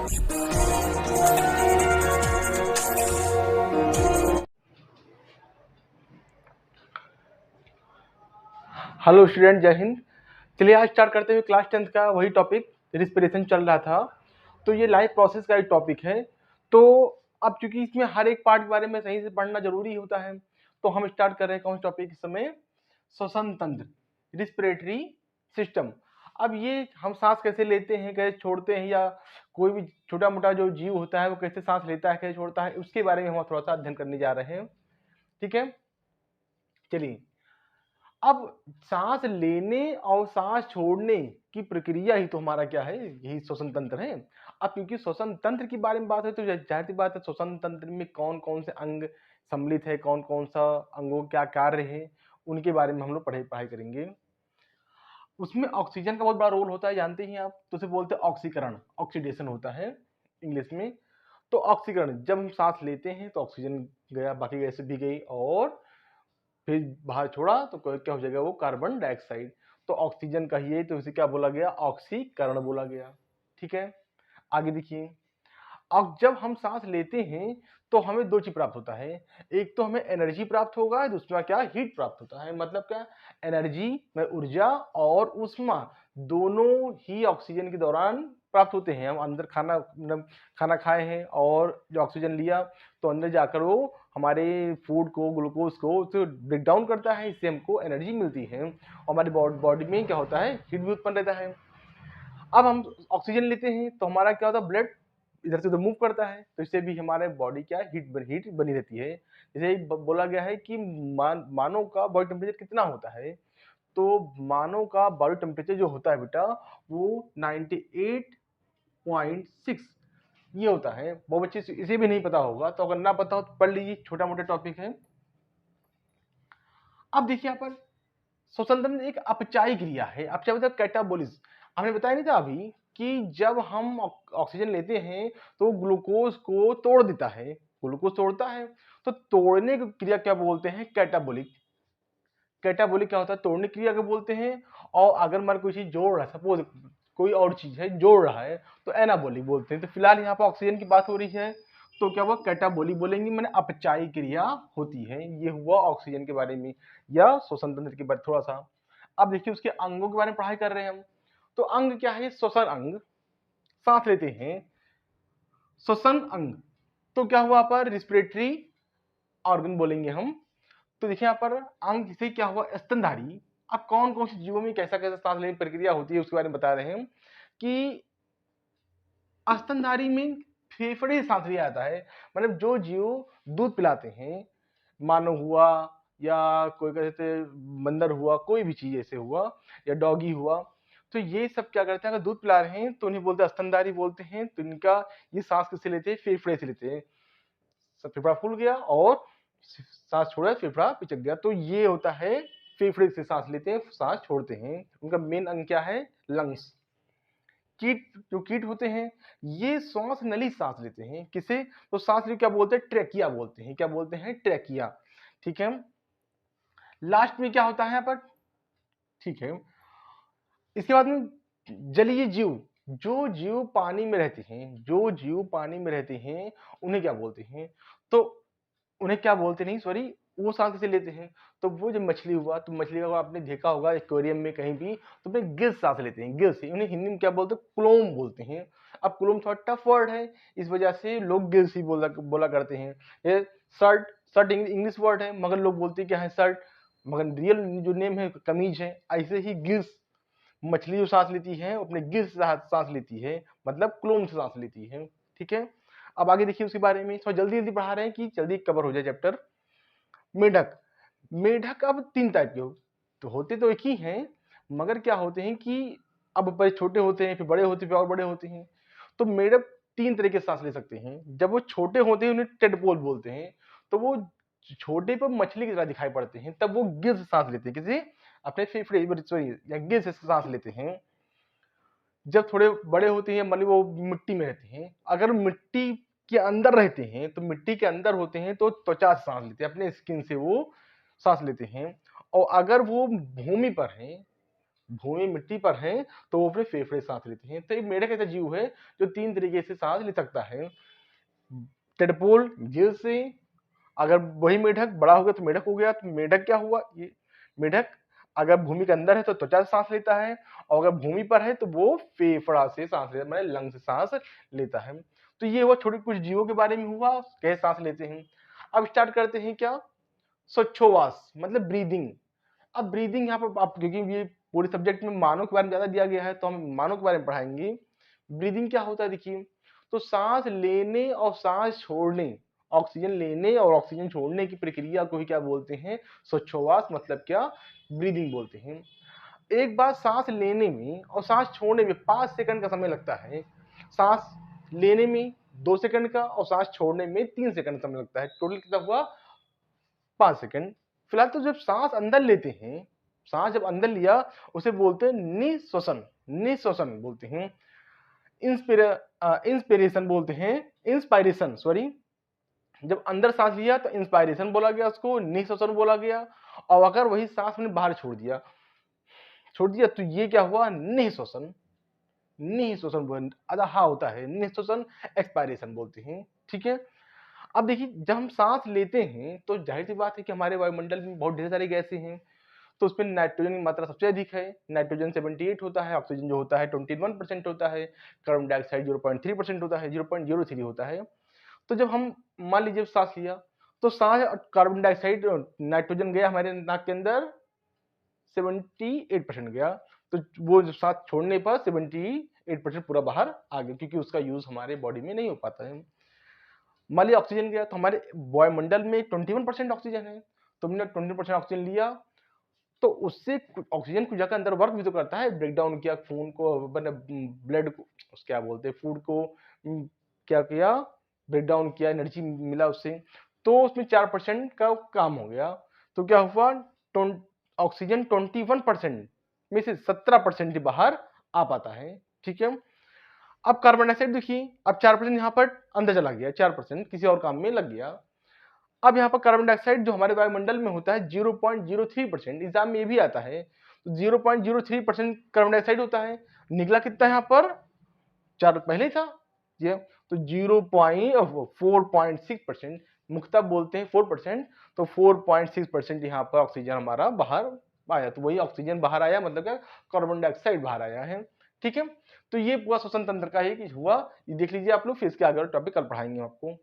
Hello student, जय हिंद। चलिए आज स्टार्ट करते हुए क्लास 10th का वही टॉपिक रिस्पिरेशन चल रहा था। तो ये लाइफ प्रोसेस का एक टॉपिक है। तो अब चूंकि इसमें हर एक पार्ट के बारे में सही से पढ़ना जरूरी होता है, तो हम स्टार्ट कर रहे हैं कौन सा टॉपिक इस समय? श्वसन तंत्र, रिस्पिरेटरी सिस्टम। अब ये हम सांस कैसे लेते हैं, कैसे छोड़ते हैं, या कोई भी छोटा मोटा जो जीव होता है वो कैसे सांस लेता है, कैसे छोड़ता है, उसके बारे में हम थोड़ा सा अध्ययन करने जा रहे हैं। ठीक है, चलिए। अब सांस लेने और सांस छोड़ने की प्रक्रिया ही तो हमारा क्या है, यही श्वसन तंत्र है। अब क्योंकि श्वसन तंत्र की बारे में बात है तो जाहिर सी बात है श्वसन तंत्र में कौन कौन से अंग सम्मिलित है, कौन कौन सा अंगों क्या कार्य है, उनके बारे में हम लोग पढ़ाई करेंगे। उसमें ऑक्सीजन का बहुत बड़ा रोल होता है, जानते ही आप, तो उसे बोलते हैं ऑक्सीकरण, ऑक्सीडेशन होता है इंग्लिश में। तो ऑक्सीकरण, जब हम सांस लेते हैं तो ऑक्सीजन गया, बाकी गैसें भी गई, और फिर बाहर छोड़ा तो क्या हो जाएगा, वो कार्बन डाइऑक्साइड। तो ऑक्सीजन कहिए तो इसे क्या बोला गया, ऑक्सीकरण बोला गया। ठीक है, आगे देखिए। अब जब हम सांस लेते हैं तो हमें दो चीज प्राप्त होता है। एक तो हमें एनर्जी प्राप्त होगा, दूसरा क्या, हीट प्राप्त होता है। मतलब क्या, एनर्जी में ऊर्जा और उष्मा दोनों ही ऑक्सीजन के दौरान प्राप्त होते हैं। हम अंदर खाना मतलब खाना खाए हैं और जो ऑक्सीजन लिया तो अंदर जाकर वो हमारे फूड को, ग्लूकोज को ब्रेक डाउन करता है, इससे हमको एनर्जी मिलती है। और हमारी बॉडी में क्या होता है, हीट भी उत्पन्न रहता है। अब हम ऑक्सीजन लेते हैं तो हमारा क्या होता है, ब्लड इधर से उधर मूव करता है, तो इससे भी हमारे बॉडी क्या हीट बनी रहती है। जैसे बोला गया है कि मानव का बॉडी टेम्परेचर कितना होता है, तो मानव का बॉडी टेम्परेचर जो होता है बेटा, वो 98.6 ये होता है। वो बच्चे इसे भी नहीं पता होगा, तो अगर ना पता हो तो पढ़ लीजिए, छोटा मोटा टॉपिक है। अब देखिए यहाँ पर श्वसन तंत्र एक अपचायी क्रिया है। अपचायी मतलब कैटाबोलिज्म। हमने बताया नहीं था अभी कि जब हम ऑक्सीजन लेते हैं तो ग्लूकोज को तोड़ देता है, ग्लूकोज तोड़ता है, तो तोड़ने की क्रिया क्या बोलते हैं, कैटाबोलिक। कैटाबोलिक क्या होता है, तोड़ने की क्रिया को बोलते हैं। और अगर मान कोई चीज जोड़ रहा है, सपोज कोई और चीज है जोड़ रहा है, तो एनाबोलिक बोलते हैं। तो फिलहाल यहाँ पर ऑक्सीजन की बात हो रही है, तो क्या हुआ, कैटाबोलिक बोलेंगे, मैंने अपचायी क्रिया होती है। ये हुआ ऑक्सीजन के बारे में या श्वसन तंत्र के बारे थोड़ा सा। अब देखिए उसके अंगों के बारे में पढ़ाई कर रहे हैं हम। तो अंग क्या है, श्वसन अंग, सांस लेते हैं, श्वसन अंग। तो क्या हुआ पर, रिस्पिरेटरी ऑर्गन बोलेंगे हम। तो देखिए यहाँ पर अंग से क्या हुआ, स्तनधारी। अब कौन कौन से जीवों में कैसा कैसा सांस लेने की प्रक्रिया होती है उसके बारे में बता रहे हैं कि स्तनधारी में फेफड़े से सांस लिया जाता है। मतलब जो जीव दूध पिलाते हैं, मानव हुआ या कोई कहते बंदर हुआ, कोई भी चीज ऐसे हुआ, या डॉगी हुआ, तो ये सब क्या करते हैं, अगर दूध पिला रहे हैं तो उन्हें बोलते हैं स्तनधारी बोलते हैं। तो इनका ये सांस किससे लेते हैं, फेफड़े से लेते हैं। फेफड़ा फूल गया और सांस छोड़ा, फेफड़ा पिचक गया, तो ये होता है फेफड़े से सांस लेते हैं, सांस छोड़ते हैं। उनका मेन अंग क्या है, लंग्स। कीट, जो कीट होते हैं ये श्वास नली सांस लेते हैं, किसे, तो सांस ले क्या बोलते हैं, ट्रेकिया बोलते हैं। क्या बोलते हैं, ट्रेकिया। ठीक है, लास्ट में क्या होता है यहाँ पर, ठीक है। इसके बाद में जलीय जीव, जो जीव पानी में रहते हैं, जो जीव पानी में रहते हैं उन्हें क्या बोलते हैं, तो उन्हें क्या बोलते नहीं, सॉरी, वो सांस कैसे लेते हैं, तो वो जब मछली हुआ, तो मछली का आपने देखा होगा एक्वेरियम में कहीं भी, तो अपने गिल्स सांस लेते हैं, गिल्स। उन्हें हिंदी में क्या बोलते हैं, क्लोम बोलते हैं। अब क्लोम थोड़ा टफ वर्ड है, इस वजह से लोग गिल्स ही बोला करते हैं। ये शर्ट, शर्ट इंग्लिश वर्ड है मगर लोग बोलते हैं क्या है, शर्ट, मगर रियल जो नेम है कमीज है। ऐसे ही गिल्स, मछली जो सांस लेती है अपने गिल्स से सांस लेती है, मतलब क्लोम से सांस लेती है। ठीक है, अब आगे देखिए उसके बारे में, थोड़ा जल्दी जल्दी पढ़ा रहे हैं कि जल्दी कवर हो जाए चैप्टर। मेढक, मेढक अब तीन टाइप के तो होते तो एक ही हैं, मगर क्या होते हैं कि अब पहले छोटे होते हैं, फिर बड़े होते हैं, फिर और बड़े होते हैं। तो मेढक तीन तरीके से सांस ले सकते हैं। जब वो छोटे होते हैं उन्हें टेडपोल बोलते हैं, तो वो छोटे पर मछली की तरह दिखाई पड़ते हैं, तब वो गिर से सांस लेते हैं, किसी अपने फेफड़े सॉरी या गिर से सांस लेते हैं। जब थोड़े बड़े होते हैं, मान ली वो मिट्टी में रहते हैं, अगर मिट्टी के अंदर रहते हैं, तो मिट्टी के अंदर होते हैं तो त्वचा से सांस लेते हैं, अपने स्किन से वो सांस लेते हैं। और अगर वो भूमि पर हैं, भूमि मिट्टी पर हैं तो वो अपने फेफड़े सांस लेते हैं। तो एक मेढक ऐसा जीव है जो 3 तरीके से सांस ले सकता है। टेडपोल जेल से, अगर वही मेढक बड़ा हो गया तो मेढक हो गया, तो मेढक क्या हुआ, ये मेढक अगर भूमि के अंदर है तो त्वचा से सांस लेता है, और अगर भूमि पर है तो वो फेफड़ा से सांस लेता है, मतलब लंग से सांस लेता है। तो ये हुआ छोटे कुछ जीवों के बारे में हुआ, कैसे सांस लेते हैं। अब स्टार्ट करते हैं क्या, श्वासोच्छ्वास मतलब ब्रीदिंग। अब ब्रीदिंग यहाँ पर आप, क्योंकि ये पूरे सब्जेक्ट में मानव के बारे में ज्यादा दिया गया है तो हम मानव के बारे में पढ़ाएंगे। ब्रीदिंग क्या होता है देखिए, तो सांस लेने और सांस छोड़ने, ऑक्सीजन लेने और ऑक्सीजन छोड़ने की प्रक्रिया को ही क्या बोलते हैं, श्वासोच्छ्वास, मतलब क्या, ब्रीदिंग बोलते हैं। एक बार सांस लेने में और सांस छोड़ने में 5 सेकंड का समय लगता है। सांस लेने में 2 सेकंड का और सांस छोड़ने में 3 सेकंड का समय लगता है। टोटल कितना हुआ, 5 सेकंड। फिलहाल तो जब सांस अंदर लेते हैं, सांस जब अंदर लिया उसे बोलते हैं निःश्वसन, निःश्वसन बोलते हैं। इंस्पिरेशन बोलते हैं, इंस्पायरेशन सॉरी। जब अंदर सांस लिया तो इंस्पायरेशन बोला गया, उसको निःश्वसन बोला गया। और अगर वही सांस हमने बाहर छोड़ दिया तो ये क्या हुआ, निःश्वसन। निःश्वसन अदहा होता है, निःश्वसन एक्सपायरेशन बोलते हैं, ठीक है। अब देखिए जब हम सांस लेते हैं तो जाहिर सी बात है कि हमारे वायुमंडल में बहुत ढेर सारी गैसें हैं, तो उसमें नाइट्रोजन की मात्रा सबसे अधिक है। नाइट्रोजन 78 होता है, ऑक्सीजन जो होता है 21% होता है, कार्बन डाइऑक्साइड 0.3% होता है, 0.03 होता है। तो जब हम मान लीजिए सांस लिया तो सांस और कार्बन डाइऑक्साइड, नाइट्रोजन गया हमारे नाक के अंदर 78% गया, तो वो जो सांस छोड़ने पर 78% पूरा बाहर आ गया, क्योंकि उसका यूज हमारे बॉडी में नहीं हो पाता है। मान लिया ऑक्सीजन गया तो हमारे वायुमंडल में 21% ऑक्सीजन है, तो हमने 20% ऑक्सीजन लिया तो उससे ऑक्सीजन को जाकर अंदर वर्क भी तो करता है, ब्रेक डाउन किया खून को, ब्लड को, क्या बोलते हैं, फूड को, क्या किया, ब्रेक डाउन किया, एनर्जी मिला उससे, तो उसमें 4% का काम हो गया। तो क्या हुआ, ऑक्सीजन 21% में से 17% ही बाहर आ पाता है, ठीक है। अब कार्बन डाइऑक्साइड देखिए, अब 4% यहाँ पर अंदर चला गया, 4% किसी और काम में लग गया। अब यहाँ पर कार्बन डाइऑक्साइड जो हमारे वायुमंडल में होता है 0.03%, एग्जाम में ये भी आता है, तो 0.03% कार्बन डाइऑक्साइड होता है। निकला कितना यहाँ पर, 4 पहले ही था ये, तो 4.6%, मुख्यतः बोलते हैं 4%, तो 4.6% यहाँ पर ऑक्सीजन हमारा बाहर आया, तो वही ऑक्सीजन बाहर आया मतलब क्या, कार्बन डाइऑक्साइड बाहर आया है, ठीक है। तो ये पूरा श्वसन तंत्र का ही हुआ, ये देख लीजिए आप लोग, फिर इसके आगे टॉपिक कल पढ़ाएंगे आपको।